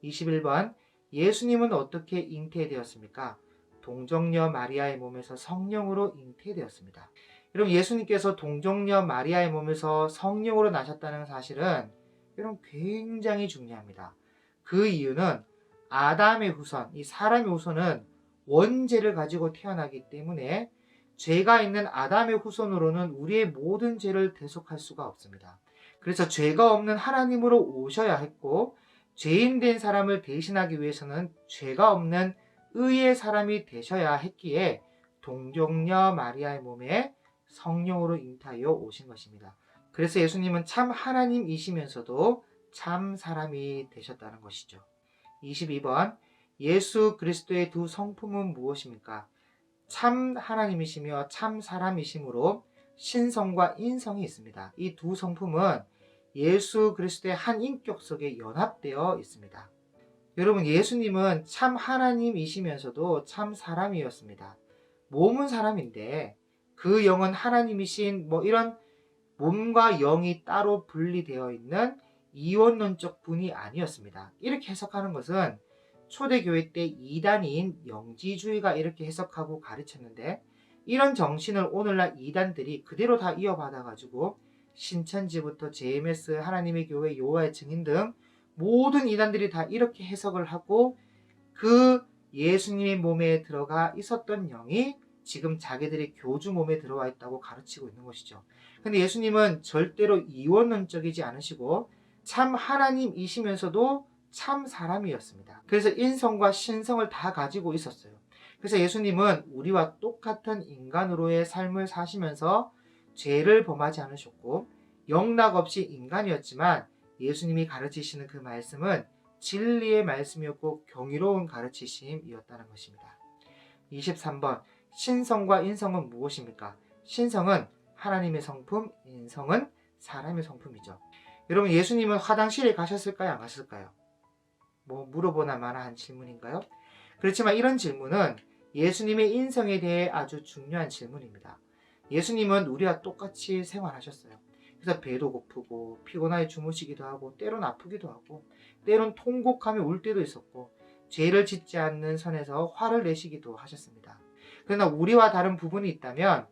Speaker 1: 21번, 예수님은 어떻게 잉태되었습니까? 동정녀 마리아의 몸에서 성령으로 잉태되었습니다. 여러분, 예수님께서 동정녀 마리아의 몸에서 성령으로 나셨다는 사실은 여러분 굉장히 중요합니다. 그 이유는 아담의 후손, 이 사람의 후손은 원죄를 가지고 태어나기 때문에 죄가 있는 아담의 후손으로는 우리의 모든 죄를 대속할 수가 없습니다. 그래서 죄가 없는 하나님으로 오셔야 했고, 죄인 된 사람을 대신하기 위해서는 죄가 없는 의의 사람이 되셔야 했기에 동정녀 마리아의 몸에 성령으로 잉태하여 오신 것입니다. 그래서 예수님은 참 하나님이시면서도 참 사람이 되셨다는 것이죠. 22번, 예수 그리스도의 두 성품은 무엇입니까? 참 하나님이시며 참 사람이시므로 신성과 인성이 있습니다. 이 두 성품은 예수 그리스도의 한 인격 속에 연합되어 있습니다. 여러분, 예수님은 참 하나님이시면서도 참 사람이었습니다. 몸은 사람인데 그 영은 하나님이신 이런 몸과 영이 따로 분리되어 있는 이원론적 분이 아니었습니다. 이렇게 해석하는 것은 초대교회 때 이단인 영지주의가 이렇게 해석하고 가르쳤는데, 이런 정신을 오늘날 이단들이 그대로 다 이어받아가지고 신천지부터 JMS, 하나님의 교회, 여호와의 증인 등 모든 이단들이 다 이렇게 해석을 하고 그 예수님의 몸에 들어가 있었던 영이 지금 자기들의 교주 몸에 들어와 있다고 가르치고 있는 것이죠. 근데 예수님은 절대로 이원론적이지 않으시고 참 하나님이시면서도 참 사람이었습니다. 그래서 인성과 신성을 다 가지고 있었어요. 그래서 예수님은 우리와 똑같은 인간으로의 삶을 사시면서 죄를 범하지 않으셨고 영락 없이 인간이었지만, 예수님이 가르치시는 그 말씀은 진리의 말씀이었고 경이로운 가르치심이었다는 것입니다. 23번, 신성과 인성은 무엇입니까? 신성은 하나님의 성품, 인성은 사람의 성품이죠. 여러분, 예수님은 화장실에 가셨을까요? 안 가셨을까요? 물어보나 마나 한 질문인가요? 그렇지만 이런 질문은 예수님의 인성에 대해 아주 중요한 질문입니다. 예수님은 우리와 똑같이 생활하셨어요. 그래서 배도 고프고 피곤하게 주무시기도 하고 때론 아프기도 하고 때론 통곡하며 울 때도 있었고 죄를 짓지 않는 선에서 화를 내시기도 하셨습니다. 그러나 우리와 다른 부분이 있다면,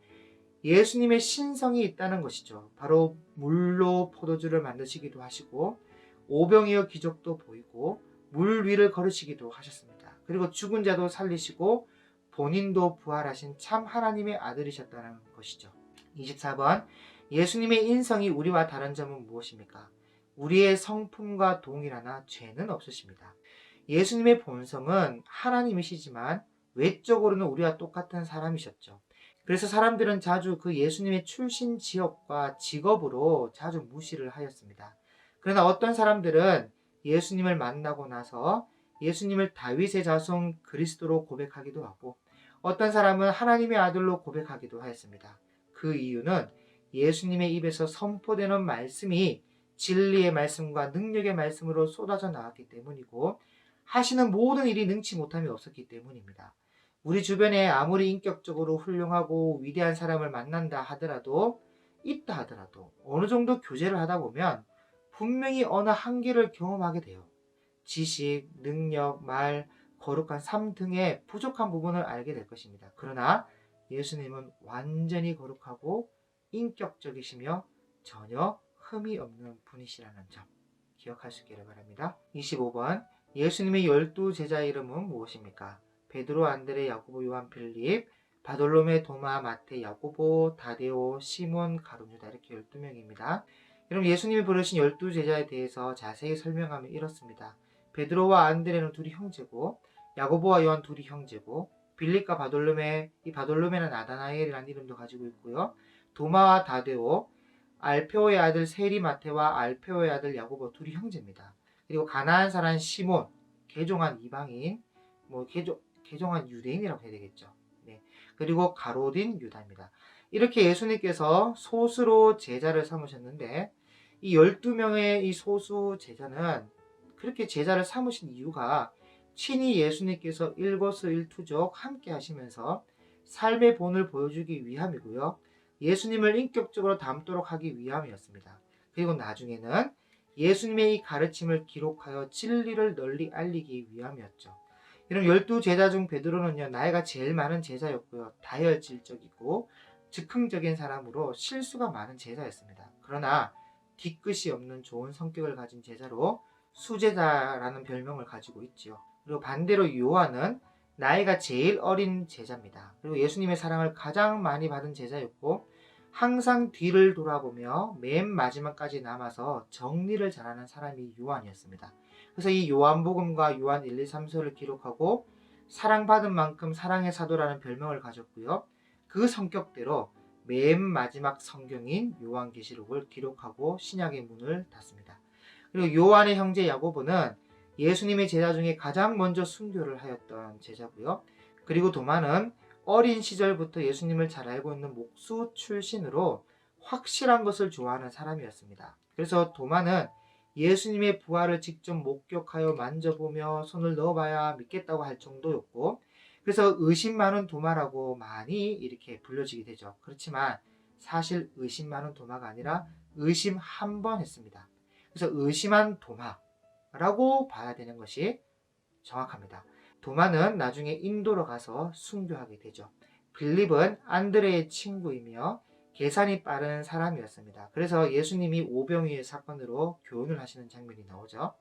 Speaker 1: 예수님의 신성이 있다는 것이죠. 바로 물로 포도주를 만드시기도 하시고 오병이어 기적도 보이고 물 위를 걸으시기도 하셨습니다. 그리고 죽은 자도 살리시고 본인도 부활하신 참 하나님의 아들이셨다는 것이죠. 24번 예수님의 인성이 우리와 다른 점은 무엇입니까? 우리의 성품과 동일하나 죄는 없으십니다. 예수님의 본성은 하나님이시지만 외적으로는 우리와 똑같은 사람이셨죠. 그래서 사람들은 자주 그 예수님의 출신 지역과 직업으로 자주 무시를 하였습니다. 그러나 어떤 사람들은 예수님을 만나고 나서 예수님을 다윗의 자손 그리스도로 고백하기도 하고 어떤 사람은 하나님의 아들로 고백하기도 하였습니다. 그 이유는 예수님의 입에서 선포되는 말씀이 진리의 말씀과 능력의 말씀으로 쏟아져 나왔기 때문이고 하시는 모든 일이 능치 못함이 없었기 때문입니다. 우리 주변에 아무리 인격적으로 훌륭하고 위대한 사람을 만난다 하더라도 있다 하더라도 어느 정도 교제를 하다 보면 분명히 어느 한계를 경험하게 돼요. 지식, 능력, 말, 거룩한 삶 등의 부족한 부분을 알게 될 것입니다. 그러나 예수님은 완전히 거룩하고 인격적이시며 전혀 흠이 없는 분이시라는 점 기억할 수 있기를 바랍니다. 25번 예수님의 12제자의 이름은 무엇입니까? 베드로, 안드레, 야고보, 요한, 빌립, 바돌로메, 도마, 마테, 야고보, 다데오, 시몬, 가룟, 유다 이렇게 12명입니다. 여러분 예수님이 부르신 12제자에 대해서 자세히 설명하면 이렇습니다. 베드로와 안드레는 둘이 형제고 야고보와 요한 둘이 형제고 빌립과 바돌로메, 이 바돌로메는 나다나엘이라는 이름도 가지고 있고요. 도마와 다데오, 알페오의 아들 세리 마테와 알페오의 아들 야고보 둘이 형제입니다. 그리고 가나안 사람 시몬, 개종한 이방인, 개종한 유대인이라고 해야 되겠죠. 네. 그리고 가롯인 유다입니다. 이렇게 예수님께서 소수로 제자를 삼으셨는데 이 12명의 이 소수 제자는 그렇게 제자를 삼으신 이유가 친히 예수님께서 일거수일투족 함께 하시면서 삶의 본을 보여주기 위함이고요. 예수님을 인격적으로 닮도록 하기 위함이었습니다. 그리고 나중에는 예수님의 이 가르침을 기록하여 진리를 널리 알리기 위함이었죠. 이런 12제자 중 베드로는요, 나이가 제일 많은 제자였고요. 다혈질적이고 즉흥적인 사람으로 실수가 많은 제자였습니다. 그러나 뒤끝이 없는 좋은 성격을 가진 제자로 수제자라는 별명을 가지고 있지요. 그리고 반대로 요한은 나이가 제일 어린 제자입니다. 그리고 예수님의 사랑을 가장 많이 받은 제자였고 항상 뒤를 돌아보며 맨 마지막까지 남아서 정리를 잘하는 사람이 요한이었습니다. 그래서 이 요한복음과 요한 1, 2, 3서를 기록하고 사랑받은 만큼 사랑의 사도라는 별명을 가졌고요. 그 성격대로 맨 마지막 성경인 요한계시록을 기록하고 신약의 문을 닫습니다. 그리고 요한의 형제 야고보는 예수님의 제자 중에 가장 먼저 순교를 하였던 제자고요. 그리고 도마는 어린 시절부터 예수님을 잘 알고 있는 목수 출신으로 확실한 것을 좋아하는 사람이었습니다. 그래서 도마는 예수님의 부활을 직접 목격하여 만져보며 손을 넣어봐야 믿겠다고 할 정도였고 그래서 의심 많은 도마라고 많이 이렇게 불려지게 되죠. 그렇지만 사실 의심 많은 도마가 아니라 의심 한 번 했습니다. 그래서 의심한 도마라고 봐야 되는 것이 정확합니다. 도마는 나중에 인도로 가서 순교하게 되죠. 빌립은 안드레의 친구이며 계산이 빠른 사람이었습니다. 그래서 예수님이 오병이의 사건으로 교훈을 하시는 장면이 나오죠.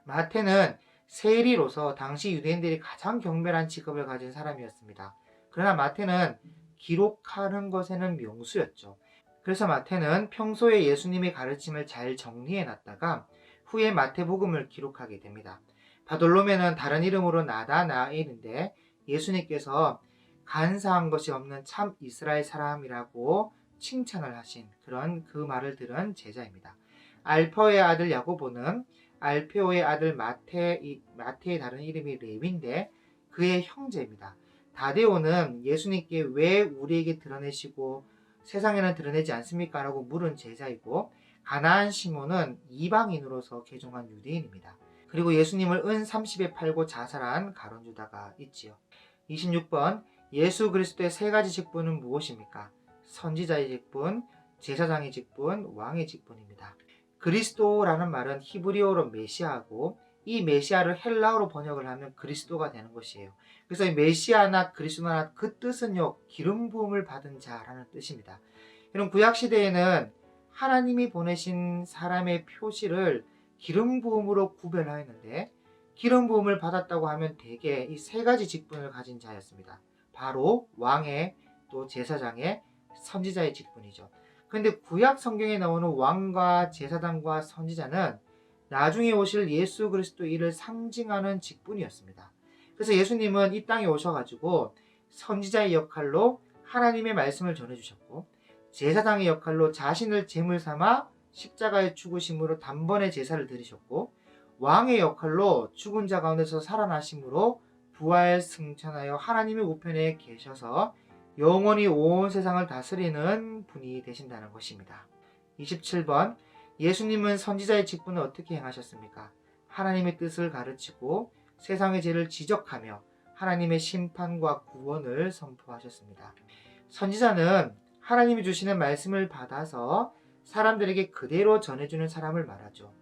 Speaker 1: 마태는 세리로서 당시 유대인들이 가장 경멸한 직업을 가진 사람이었습니다. 그러나 마태는 기록하는 것에는 명수였죠. 그래서 마태는 평소에 예수님의 가르침을 잘 정리해 놨다가 후에 마태복음을 기록하게 됩니다. 바돌로메는 다른 이름으로 나다나엘인데 예수님께서 간사한 것이 없는 참 이스라엘 사람이라고 칭찬을 하신 그런 그 말을 들은 제자입니다. 알페오의 아들 야고보는 알페오의 아들 마태의 다른 이름이 레위인데 그의 형제입니다. 다데오는 예수님께 왜 우리에게 드러내시고 세상에는 드러내지 않습니까? 라고 물은 제자이고 가나안 시몬은 이방인으로서 개종한 유대인입니다. 그리고 예수님을 은 30에 팔고 자살한 가룟 유다가 있지요. 26번 예수 그리스도의 세 가지 직분은 무엇입니까? 선지자의 직분, 제사장의 직분, 왕의 직분입니다. 그리스도라는 말은 히브리어로 메시아고 이 메시아를 헬라어로 번역을 하면 그리스도가 되는 것이에요. 그래서 이 메시아나 그리스도나 그 뜻은요, 기름 부음을 받은 자라는 뜻입니다. 이런 구약 시대에는 하나님이 보내신 사람의 표시를 기름 부음으로 구별하였는데, 기름 부음을 받았다고 하면 대개 이 세 가지 직분을 가진 자였습니다. 바로 왕의, 또 제사장의, 선지자의 직분이죠. 그런데 구약 성경에 나오는 왕과 제사장과 선지자는 나중에 오실 예수 그리스도 이를 상징하는 직분이었습니다. 그래서 예수님은 이 땅에 오셔가지고 선지자의 역할로 하나님의 말씀을 전해주셨고, 제사장의 역할로 자신을 제물 삼아 십자가의 죽으심으로 단번에 제사를 드리셨고, 왕의 역할로 죽은 자 가운데서 살아나심으로 부활 승천하여 하나님의 우편에 계셔서 영원히 온 세상을 다스리는 분이 되신다는 것입니다. 27번, 예수님은 선지자의 직분을 어떻게 행하셨습니까? 하나님의 뜻을 가르치고 세상의 죄를 지적하며 하나님의 심판과 구원을 선포하셨습니다. 선지자는 하나님이 주시는 말씀을 받아서 사람들에게 그대로 전해주는 사람을 말하죠.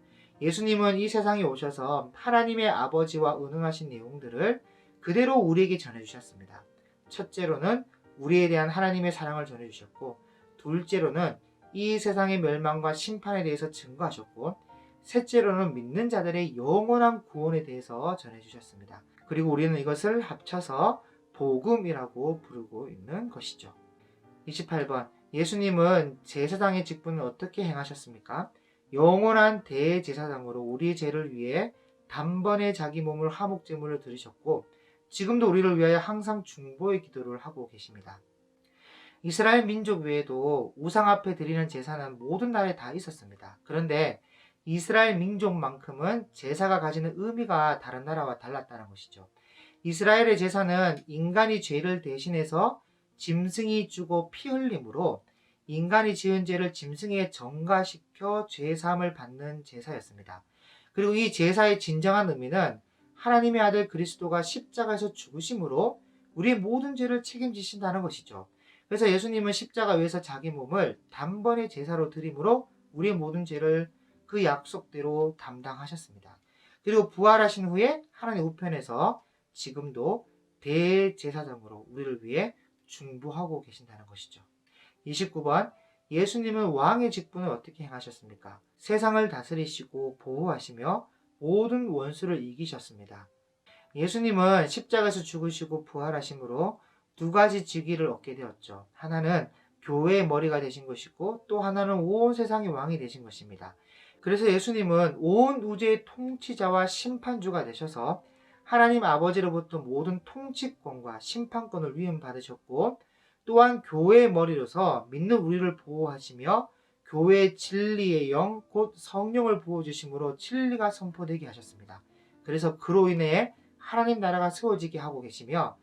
Speaker 1: 예수님은 이 세상에 오셔서 하나님의 아버지와 의논하신 내용들을 그대로 우리에게 전해주셨습니다. 첫째로는 우리에 대한 하나님의 사랑을 전해주셨고, 둘째로는 이 세상의 멸망과 심판에 대해서 증거하셨고, 셋째로는 믿는 자들의 영원한 구원에 대해서 전해주셨습니다. 그리고 우리는 이것을 합쳐서 복음이라고 부르고 있는 것이죠. 28번, 예수님은 제사장의 직분을 어떻게 행하셨습니까? 영원한 대제사장으로 우리의 죄를 위해 단번에 자기 몸을 화목제물로 드리셨고, 지금도 우리를 위하여 항상 중보의 기도를 하고 계십니다. 이스라엘 민족 외에도 우상 앞에 드리는 제사는 모든 나라에 다 있었습니다. 그런데 이스라엘 민족만큼은 제사가 가지는 의미가 다른 나라와 달랐다는 것이죠. 이스라엘의 제사는 인간이 죄를 대신해서 짐승이 주고 피 흘림으로 인간이 지은 죄를 짐승에 전가시켜 죄사함을 받는 제사였습니다. 그리고 이 제사의 진정한 의미는 하나님의 아들 그리스도가 십자가에서 죽으심으로 우리의 모든 죄를 책임지신다는 것이죠. 그래서 예수님은 십자가 위에서 자기 몸을 단번에 제사로 드림으로 우리의 모든 죄를 그 약속대로 담당하셨습니다. 그리고 부활하신 후에 하나님 우편에서 지금도 대제사장으로 우리를 위해 중보하고 계신다는 것이죠. 29번, 예수님은 왕의 직분을 어떻게 행하셨습니까? 세상을 다스리시고 보호하시며 모든 원수를 이기셨습니다. 예수님은 십자가에서 죽으시고 부활하심으로 두 가지 직위를 얻게 되었죠. 하나는 교회의 머리가 되신 것이고, 또 하나는 온 세상의 왕이 되신 것입니다. 그래서 예수님은 온 우주의 통치자와 심판주가 되셔서 하나님 아버지로부터 모든 통치권과 심판권을 위임받으셨고, 또한 교회의 머리로서 믿는 우리를 보호하시며 교회의 진리의 영, 곧 성령을 부어주심으로 진리가 선포되게 하셨습니다. 그래서 그로 인해 하나님 나라가 세워지게 하고 계시며,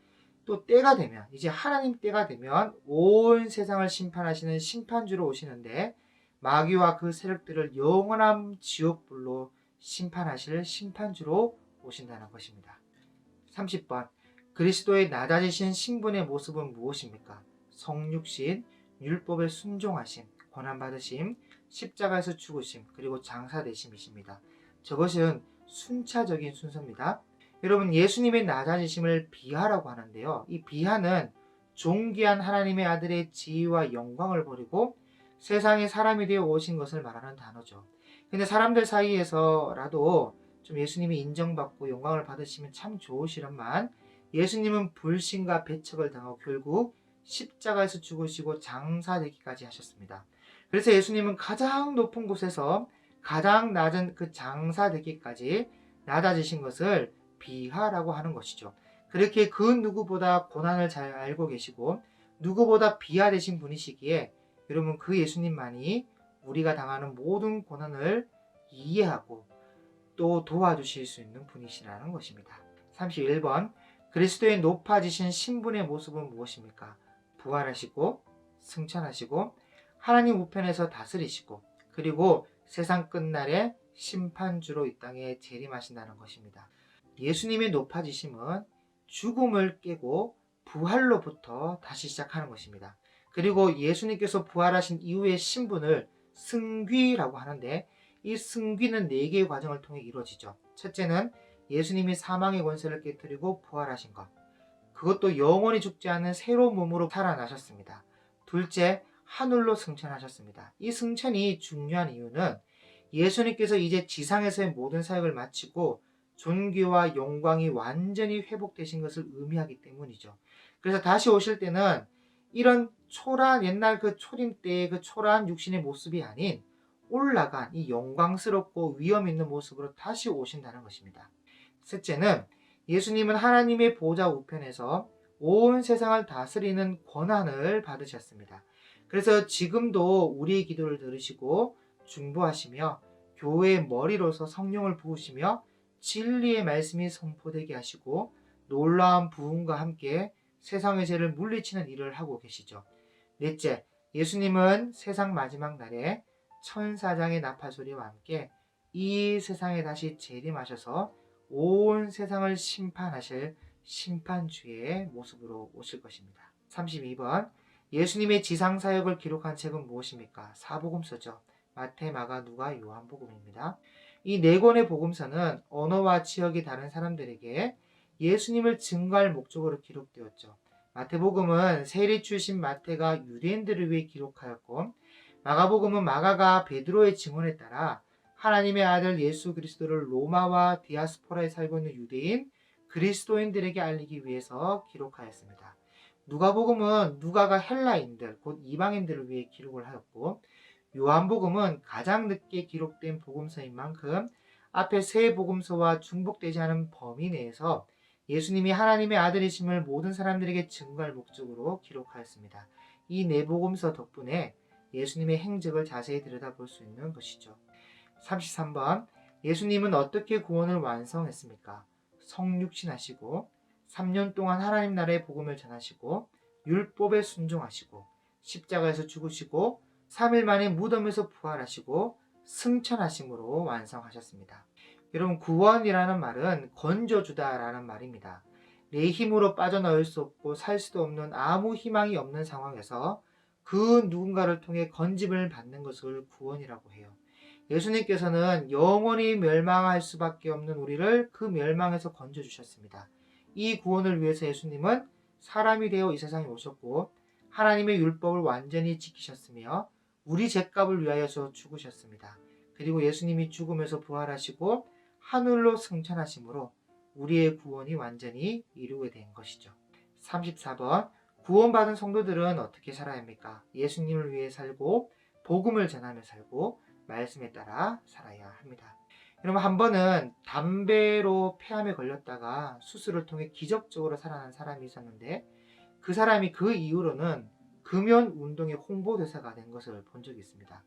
Speaker 1: 또 때가 되면, 이제 하나님 때가 되면 온 세상을 심판하시는 심판주로 오시는데, 마귀와 그 세력들을 영원한 지옥불로 심판하실 심판주로 오신다는 것입니다. 30번, 그리스도의 낮아지신 신분의 모습은 무엇입니까? 성육신, 율법에 순종하심, 고난받으심, 십자가에서 죽으심, 그리고 장사되심이십니다. 저것은 순차적인 순서입니다. 여러분, 예수님의 낮아지심을 비하라고 하는데요. 이 비하는 존귀한 하나님의 아들의 지위와 영광을 버리고 세상에 사람이 되어 오신 것을 말하는 단어죠. 근데 사람들 사이에서라도 좀 예수님이 인정받고 영광을 받으시면 참 좋으시련만, 예수님은 불신과 배척을 당하고 결국 십자가에서 죽으시고 장사되기까지 하셨습니다. 그래서 예수님은 가장 높은 곳에서 가장 낮은 그 장사되기까지 낮아지신 것을 비하라고 하는 것이죠. 그렇게 그 누구보다 고난을 잘 알고 계시고 누구보다 비하되신 분이시기에 여러분, 그 예수님만이 우리가 당하는 모든 고난을 이해하고 또 도와주실 수 있는 분이시라는 것입니다. 31번, 그리스도의 높아지신 신분의 모습은 무엇입니까? 부활하시고 승천하시고 하나님 우편에서 다스리시고, 그리고 세상 끝날에 심판주로 이 땅에 재림하신다는 것입니다. 예수님의 높아지심은 죽음을 깨고 부활로부터 다시 시작하는 것입니다. 그리고 예수님께서 부활하신 이후의 신분을 승귀라고 하는데, 이 승귀는 4개의 과정을 통해 이루어지죠. 첫째는 예수님이 사망의 권세를 깨뜨리고 부활하신 것. 그것도 영원히 죽지 않은 새로운 몸으로 살아나셨습니다. 둘째, 하늘로 승천하셨습니다. 이 승천이 중요한 이유는 예수님께서 이제 지상에서의 모든 사역을 마치고 존귀와 영광이 완전히 회복되신 것을 의미하기 때문이죠. 그래서 다시 오실 때는 이런 초라한 옛날 그 초림 때의 그 초라한 육신의 모습이 아닌 올라간 이 영광스럽고 위엄 있는 모습으로 다시 오신다는 것입니다. 셋째는 예수님은 하나님의 보좌 우편에서 온 세상을 다스리는 권한을 받으셨습니다. 그래서 지금도 우리의 기도를 들으시고 중보하시며 교회의 머리로서 성령을 부으시며 진리의 말씀이 선포되게 하시고 놀라운 부흥과 함께 세상의 죄를 물리치는 일을 하고 계시죠. 넷째, 예수님은 세상 마지막 날에 천사장의 나팔소리와 함께 이 세상에 다시 재림하셔서 온 세상을 심판하실 심판주의 모습으로 오실 것입니다. 32번, 예수님의 지상사역을 기록한 책은 무엇입니까? 사복음서죠. 마태, 마가, 누가, 요한복음입니다. 이 4권의 복음서는 언어와 지역이 다른 사람들에게 예수님을 증거할 목적으로 기록되었죠. 마태복음은 세리 출신 마태가 유대인들을 위해 기록하였고, 마가복음은 마가가 베드로의 증언에 따라 하나님의 아들 예수 그리스도를 로마와 디아스포라에 살고 있는 유대인 그리스도인들에게 알리기 위해서 기록하였습니다. 누가복음은 누가가 헬라인들, 곧 이방인들을 위해 기록을 하였고, 요한복음은 가장 늦게 기록된 복음서인 만큼 앞에 세 복음서와 중복되지 않은 범위 내에서 예수님이 하나님의 아들이심을 모든 사람들에게 증거할 목적으로 기록하였습니다. 이 4복음서 덕분에 예수님의 행적을 자세히 들여다볼 수 있는 것이죠. 33번, 예수님은 어떻게 구원을 완성했습니까? 성육신하시고 3년 동안 하나님 나라의 복음을 전하시고 율법에 순종하시고 십자가에서 죽으시고 3일 만에 무덤에서 부활하시고 승천하심으로 완성하셨습니다. 여러분, 구원이라는 말은 건져주다라는 말입니다. 내 힘으로 빠져나올 수 없고 살 수도 없는 아무 희망이 없는 상황에서 그 누군가를 통해 건짐을 받는 것을 구원이라고 해요. 예수님께서는 영원히 멸망할 수밖에 없는 우리를 그 멸망에서 건져주셨습니다. 이 구원을 위해서 예수님은 사람이 되어 이 세상에 오셨고 하나님의 율법을 완전히 지키셨으며 우리 죄값을 위하여서 죽으셨습니다. 그리고 예수님이 죽음에서 부활하시고 하늘로 승천하심으로 우리의 구원이 완전히 이루게 된 것이죠. 34번, 구원받은 성도들은 어떻게 살아야 합니까? 예수님을 위해 살고 복음을 전하며 살고 말씀에 따라 살아야 합니다. 여러분, 한 번은 담배로 폐암에 걸렸다가 수술을 통해 기적적으로 살아난 사람이 있었는데 그 사람이 그 이후로는 금연 운동의 홍보대사가 된 것을 본 적이 있습니다.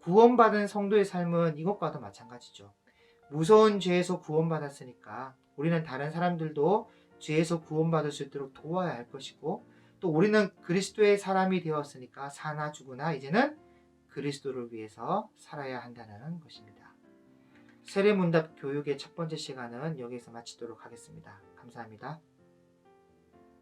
Speaker 1: 구원받은 성도의 삶은 이것과도 마찬가지죠. 무서운 죄에서 구원받았으니까 우리는 다른 사람들도 죄에서 구원받을 수 있도록 도와야 할 것이고, 또 우리는 그리스도의 사람이 되었으니까 사나 죽으나 이제는 그리스도를 위해서 살아야 한다는 것입니다. 세례문답 교육의 첫 번째 시간은 여기서 마치도록 하겠습니다. 감사합니다.